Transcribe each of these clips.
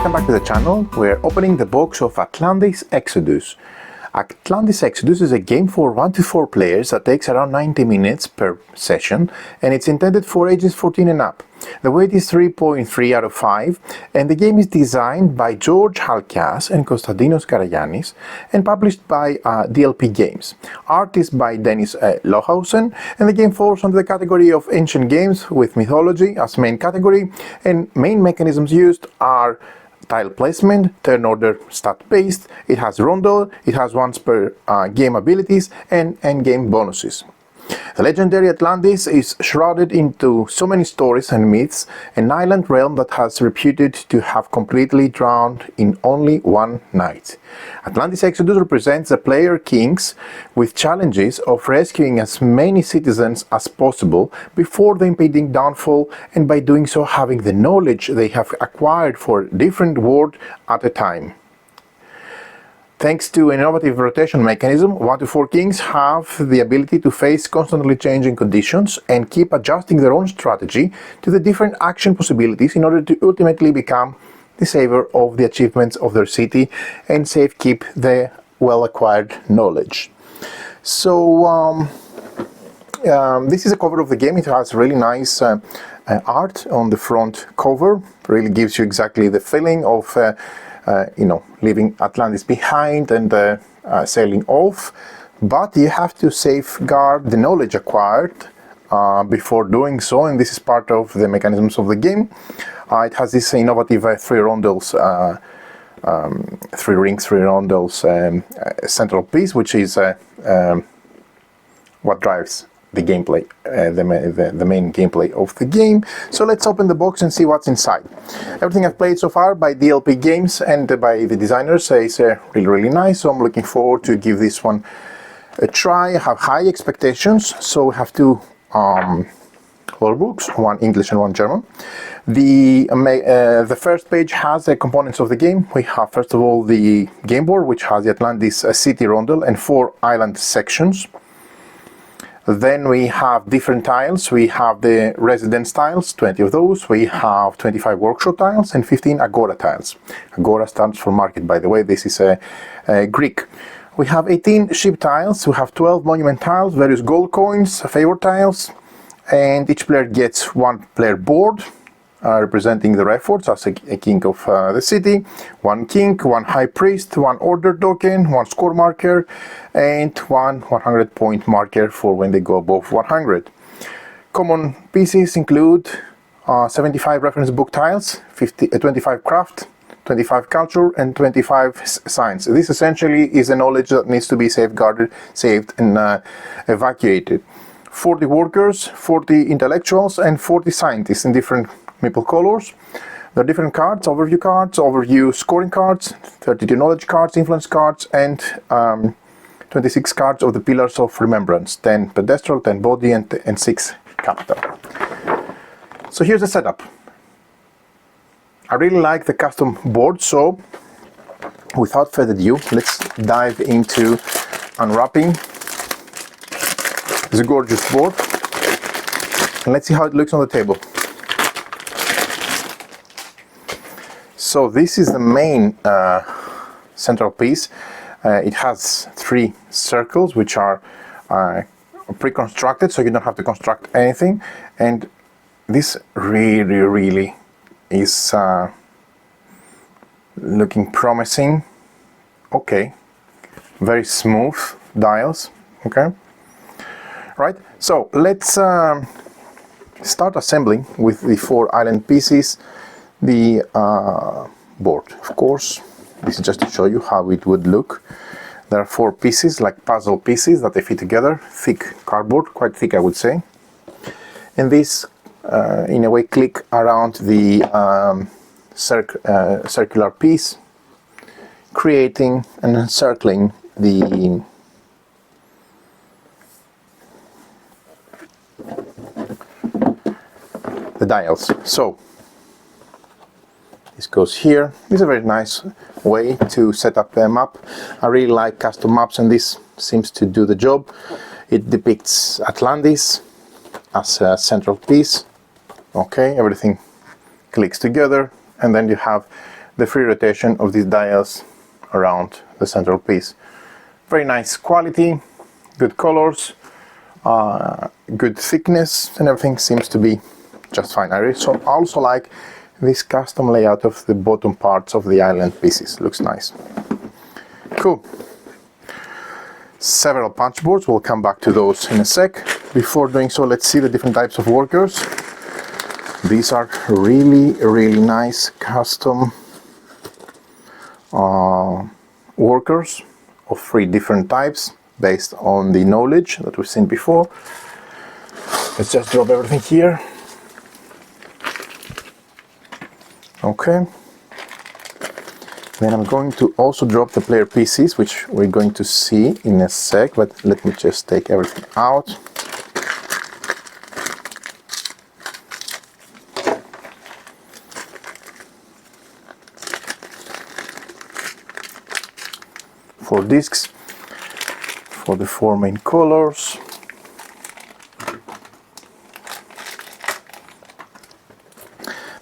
welcome back to the channel. We're opening the box of Atlantis Exodus. Atlantis Exodus is a game for 1 to 4 players that takes around 90 minutes per session, and it's intended for ages 14 and up. The weight is 3.3 out of 5, and the game is designed by George Halkias and Konstantinos Karagiannis and published by DLP Games. Art is by Dennis Lohausen, and the game falls under the category of ancient games with mythology as main category, and main mechanisms used are tile placement, turn order, stat based. It has rondel, it has once per game abilities and endgame bonuses. The legendary Atlantis is shrouded into so many stories and myths, an island realm that has reputed to have completely drowned in only one night. Atlantis Exodus represents the player kings with challenges of rescuing as many citizens as possible before the impending downfall, and by doing so having the knowledge they have acquired for a different world at a time. Thanks to an innovative rotation mechanism, 1 to 4 kings have the ability to face constantly changing conditions and keep adjusting their own strategy to the different action possibilities in order to ultimately become the savior of the achievements of their city and safekeep the well-acquired knowledge. So this is a cover of the game. It has really nice art on the front cover. Really gives you exactly the feeling of leaving Atlantis behind and sailing off, but you have to safeguard the knowledge acquired before doing so, and this is part of the mechanisms of the game. It has this innovative 3 rondels, 3 rings, 3 rondels central piece, which is what drives the gameplay, the main gameplay of the game. So let's open the box and see what's inside. Everything I've played so far by DLP Games and by the designers is really nice, so I'm looking forward to give this one a try. I have high expectations, so we have 2 color books, 1 English and 1 German. The first page has the components of the game. We have first of all the game board, which has the Atlantis city rondel and 4 island sections. Then we have different tiles. We have the residence tiles, 20 of those. We have 25 workshop tiles and 15 agora tiles. Agora stands for market, by the way. This is Greek. We have 18 ship tiles. We have 12 monument tiles, various gold coins, favor tiles, and each player gets 1 player board representing their efforts as a king of the city, 1 king, 1 high priest, 1 order token, 1 score marker, and 1 100-point marker for when they go above 100. Common pieces include 75 reference book tiles, 25 craft, 25 culture, and 25 science. This essentially is a knowledge that needs to be safeguarded, saved, and evacuated. 40 workers, 40 intellectuals, and 40 scientists in different meeple colors. There are different cards, overview scoring cards, 32 knowledge cards, influence cards, and 26 cards of the pillars of remembrance, 10 pedestral, 10 body, and 6 capital. So here's the setup. I really like the custom board, so without further ado, let's dive into unwrapping this gorgeous board, and let's see how it looks on the table. So this is the main central piece. It has 3 circles which are pre-constructed, so you don't have to construct anything, and this really is looking promising. Okay, very smooth dials. Okay, right, so let's start assembling with the 4 island pieces. The board, of course, this is just to show you how it would look. There are 4 pieces, like puzzle pieces, that they fit together, thick cardboard, quite thick I would say, and this in a way click around the circular piece, creating and encircling the dials. So this goes here. This is a very nice way to set up a map. I really like custom maps, and this seems to do the job. It depicts Atlantis as a central piece. Okay, everything clicks together, and then you have the free rotation of these dials around the central piece. Very nice quality, good colors, good thickness, and everything seems to be just fine. I also like this custom layout of the bottom parts of the island pieces. Looks nice. Cool. Several punch boards, we'll come back to those in a sec. Before doing so, let's see the different types of workers. These are really nice custom workers of 3 different types based on the knowledge that we've seen before. Let's just drop everything here. Okay. Then I'm going to also drop the player pieces, which we're going to see in a sec, but let me just take everything out. Four discs for the 4 main colors.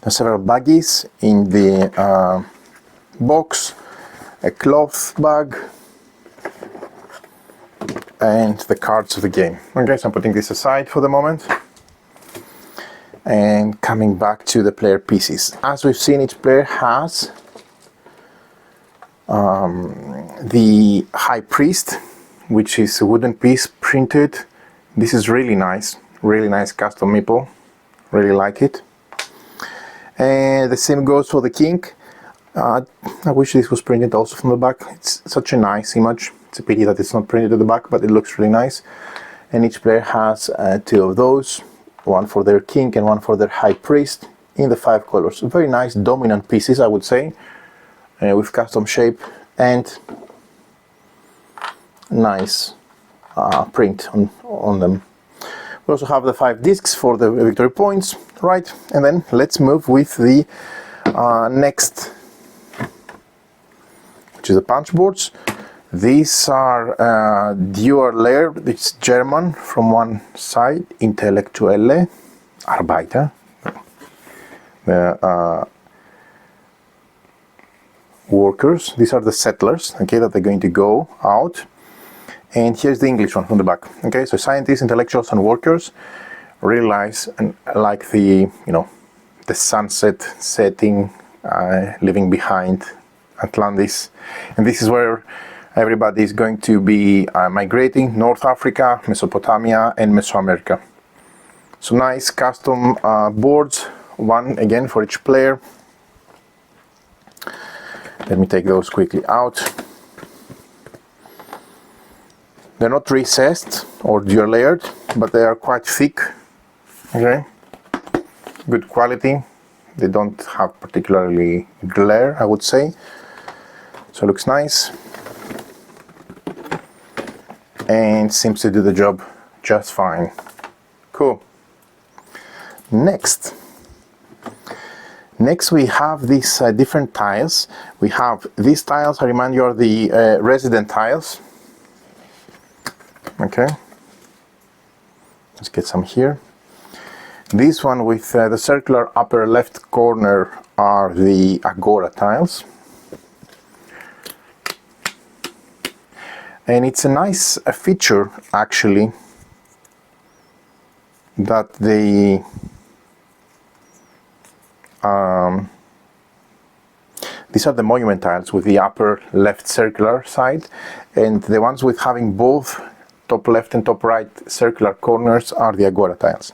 There's several baggies in the box, a cloth bag, and the cards of the game. Okay, so I'm putting this aside for the moment. And coming back to the player pieces. As we've seen, each player has the High Priest, which is a wooden piece printed. This is really nice custom meeple. Really like it. And the same goes for the King. I wish this was printed also from the back. It's such a nice image. It's a pity that it's not printed at the back, but it looks really nice. And each player has 2 of those, one for their King and one for their High Priest, in the 5 colors. Very nice dominant pieces, I would say, with custom shape and nice print on them. We also have the 5 discs for the victory points, right? And then let's move with the next, which is the punch boards. These are dual layer. It's German from one side, Intellektuelle Arbeiter. The workers. These are the settlers, okay, that they're going to go out. And here's the English one from the back. Okay, so scientists, intellectuals, and workers. Really nice, and I like the, the sunset setting, leaving behind Atlantis. And this is where everybody is going to be migrating: North Africa, Mesopotamia, and Mesoamerica. So nice custom boards, one again for each player. Let me take those quickly out. They're not recessed or dual layered, but they are quite thick. Okay, good quality. They don't have particularly glare, I would say. So it looks nice and seems to do the job just fine. Cool. Next we have these different tiles. We have these tiles, I remind you, are the resident tiles. Okay, let's get some here. This one with the circular upper left corner are the Agora tiles. And it's a nice feature, actually, that they these are the monument tiles with the upper left circular side, and the ones with having both top left and top right circular corners are the Agora tiles.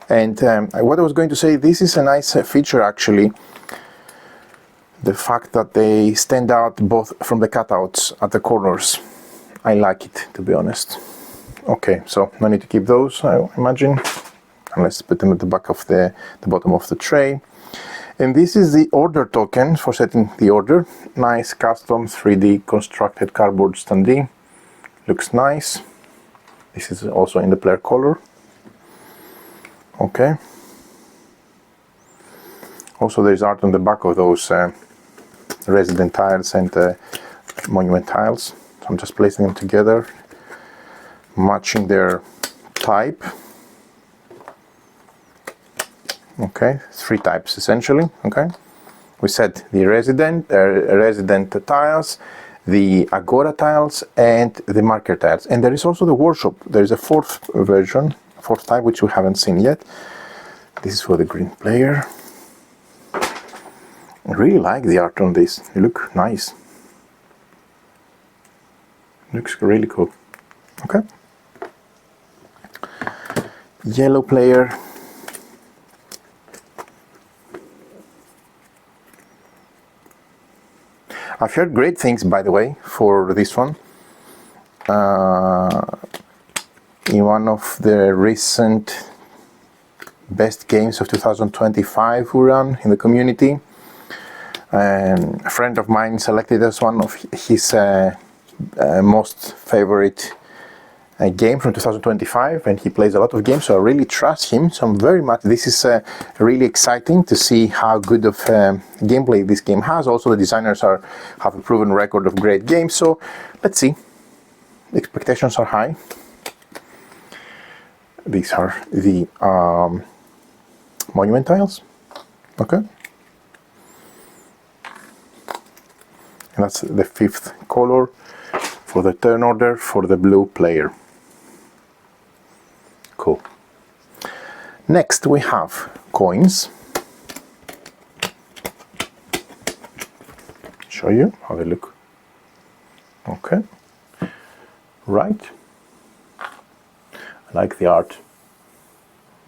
And what I was going to say, this is a nice feature, actually, the fact that they stand out both from the cutouts at the corners. I like it, to be honest. Okay, so no need to keep those, I imagine, unless put them at the back of the bottom of the tray. And this is the order token for setting the order. Nice custom 3D constructed cardboard standee. Looks nice. This is also in the player color. Okay. Also, there's art on the back of those resident tiles and monument tiles. So I'm just placing them together, matching their type. Okay, 3 types essentially. Okay, we said the resident tiles, the agora tiles, and the marker tiles. And there is also the workshop. There is a fourth version, fourth type, which we haven't seen yet. This is for the green player. I really like the art on this. They look nice. Looks really cool. Okay. Yellow player. I've heard great things, by the way, for this one. In one of the recent best games of 2025 we ran in the community, a friend of mine selected as one of his most favorite game from 2025, and he plays a lot of games, so I really trust him. So I'm very much, this is really exciting to see how good of gameplay this game has. Also, the designers have a proven record of great games, so let's see. The expectations are high. These are the monument tiles. Okay. And that's the fifth color for the turn order for the blue player. Cool. Next we have coins. Show you how they look. Okay. Right. I like the art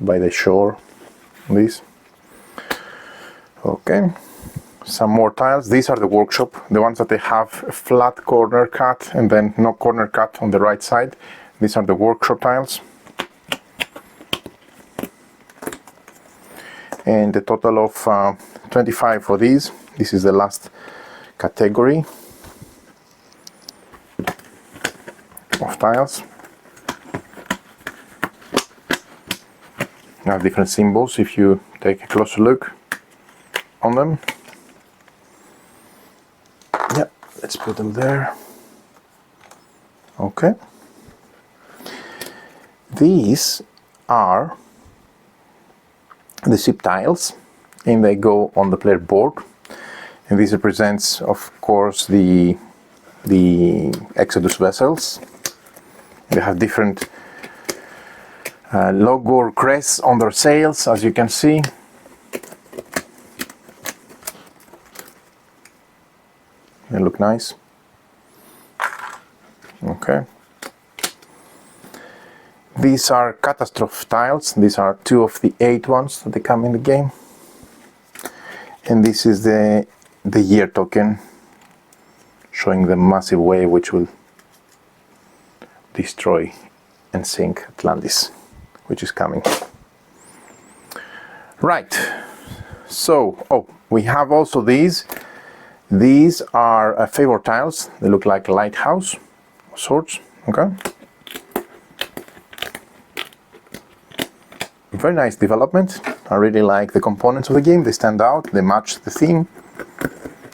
by the shore. These. Okay. Some more tiles. These are the workshop, the ones that they have a flat corner cut and then no corner cut on the right side. These are the workshop tiles. And a total of 25 for these. This is the last category of tiles. Now different symbols if you take a closer look on them. Yeah, let's put them there. Okay. These are the ship tiles, and they go on the player board, and this represents, of course, the Exodus vessels. They have different logo or crests on their sails, as you can see. They look nice. Okay. These are catastrophe tiles. These are 2 of the 8 ones that they come in the game. And this is the year token, showing the massive wave which will destroy and sink Atlantis, which is coming. Right. So, we have also these. These are favor tiles. They look like a lighthouse of sorts. Okay. Very nice development. I really like the components of the game. They stand out, they match the theme,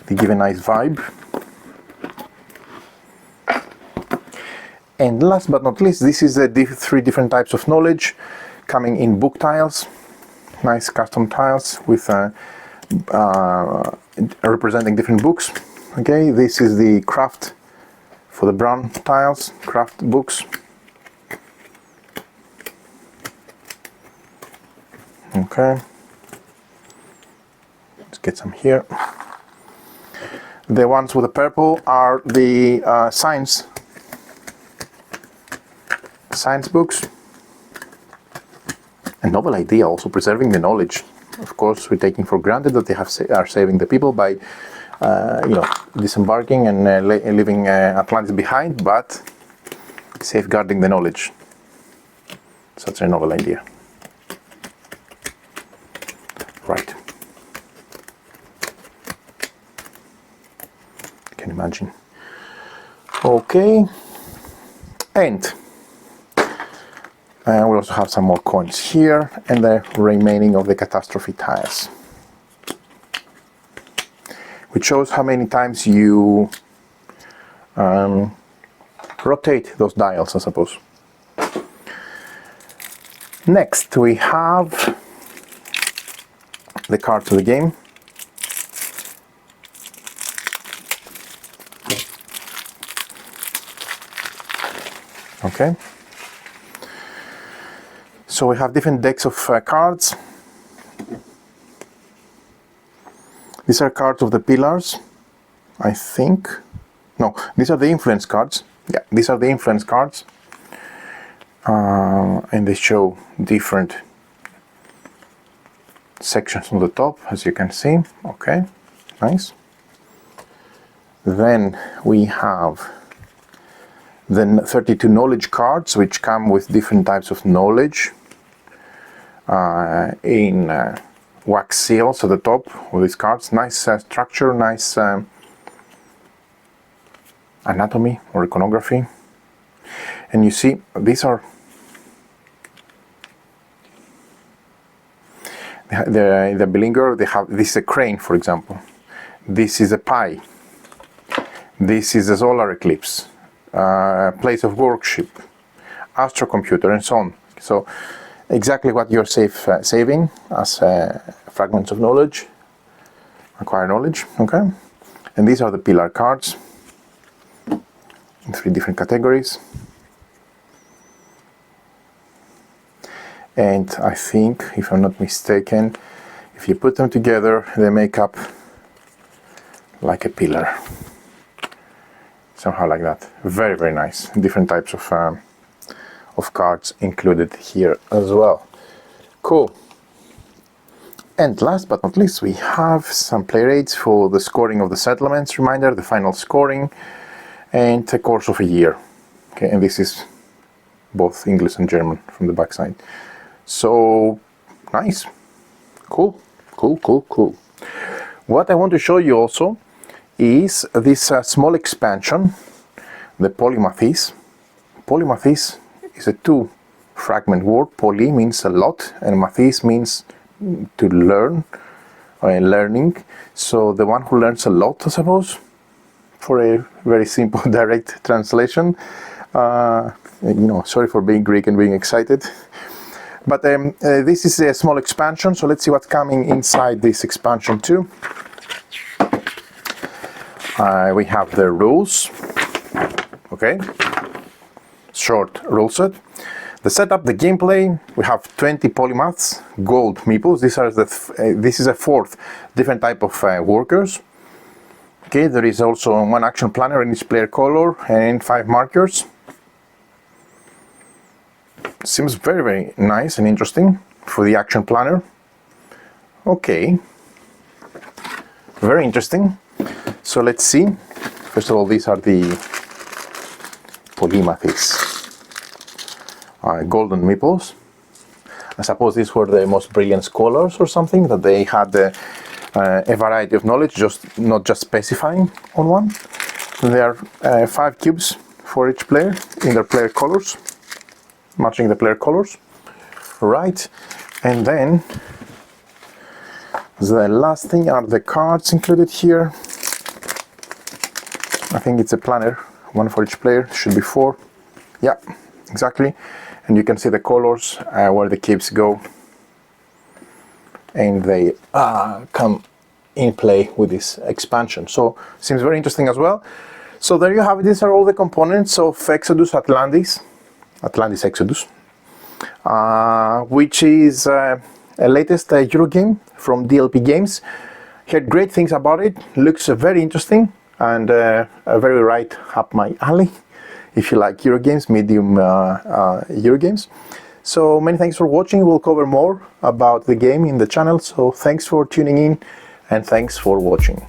they give a nice vibe. And last but not least, this is the 3 different types of knowledge coming in book tiles. Nice custom tiles with representing different books. Okay, this is the craft for the brown tiles, craft books. Okay, let's get some here. The ones with the purple are the science books. A novel idea, also preserving the knowledge. Of course, we're taking for granted that they are saving the people by, disembarking and leaving Atlantis behind, but safeguarding the knowledge. Such a novel idea. Right. You can imagine. Okay. And we also have some more coins here, and the remaining of the catastrophe tiles, which shows how many times you rotate those dials, I suppose. Next, we have the cards of the game. Okay. So we have different decks of cards. These are cards of the pillars, I think. No, these are the influence cards. Yeah, these are the influence cards. And they show different sections on the top, as you can see. Okay, nice. Then we have the 32 knowledge cards, which come with different types of knowledge in wax seals at the top of these cards. Nice structure, nice anatomy or iconography. And you see, these are the Bellinger. They have, this is a crane, for example. This is a pie. This is a solar eclipse, place of worship, astrocomputer, and so on. So exactly what you're saving as fragments of knowledge, acquire knowledge. Okay, and these are the pillar cards in 3 different categories. And I think, if I'm not mistaken, if you put them together, they make up like a pillar. Somehow like that. Very, very nice. Different types of cards included here as well. Cool. And last but not least, we have some player aids for the scoring of the settlements. Reminder, the final scoring, and the course of a year. Okay, and this is both English and German from the backside. So nice. Cool. What I want to show you also is this small expansion, the polymathis. Polymathis is a 2-fragment word. Poly means a lot, and mathis means to learn, or learning. So the one who learns a lot, I suppose, for a very simple, direct translation. Sorry for being Greek and being excited. But this is a small expansion, so let's see what's coming inside this expansion too. We have the rules, okay, short rule set. The setup, the gameplay, we have 20 polymaths, gold meeples. This is a 4th different type of workers. Okay, there is also 1 action planner in each player color and 5 markers. Seems very, very nice and interesting for the action planner. Okay, very interesting. So let's see. First of all, these are the polymathis, golden meeples. I suppose these were the most brilliant scholars or something, that they had a variety of knowledge, not just specifying on one. There are 5 cubes for each player in their player colors, matching the player colors. Right, and then the last thing are the cards included here. I think it's a planner, 1 for each player, should be 4. Yeah, exactly. And you can see the colors, where the cubes go, and they come in play with this expansion. So seems very interesting as well. So there you have it. These are all the components of Exodus Atlantis Exodus, which is a latest Euro game from DLP Games. Heard great things about it. Looks very interesting and very right up my alley if you like Euro games, medium Euro games. So many thanks for watching. We'll cover more about the game in the channel. So thanks for tuning in and thanks for watching.